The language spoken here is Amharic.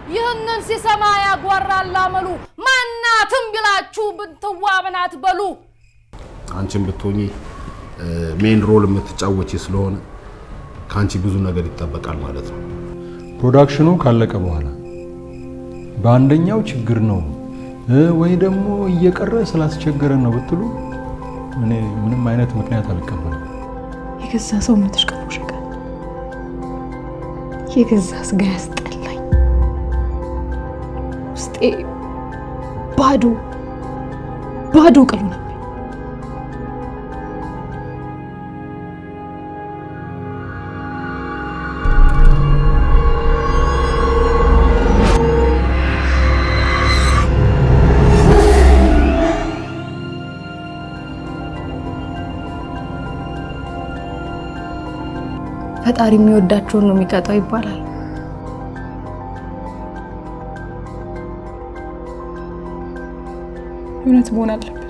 ይህንን ሲሰማ ያጓራል አመሉ ማናትም ቢላችሁ ብትዋብናት በሉ አንቺም ብትሆኚ ሜን ሮል የምትጫወቺ ስለሆነ ካንቺ ብዙ ነገር ይጠበቃል ማለት ነው ፕሮዳክሽኑ ካለቀ በኋላ በአንደኛው ችግር ነው ወይ ደግሞ እየቀረ ስላስቸገረን ነው ብትሉ እኔ ምንም አይነት ምክንያት አልቀበልም የገዛ ሰውነትሽ ቀፎሽቀ የገዛ ስጋ ያስጠላኝ ውስጤ ባዶ ቀሉ ነው ፈጣሪ የሚወዳቸውን ነው የሚቀጣው ይባላል እውነት መሆን አለበት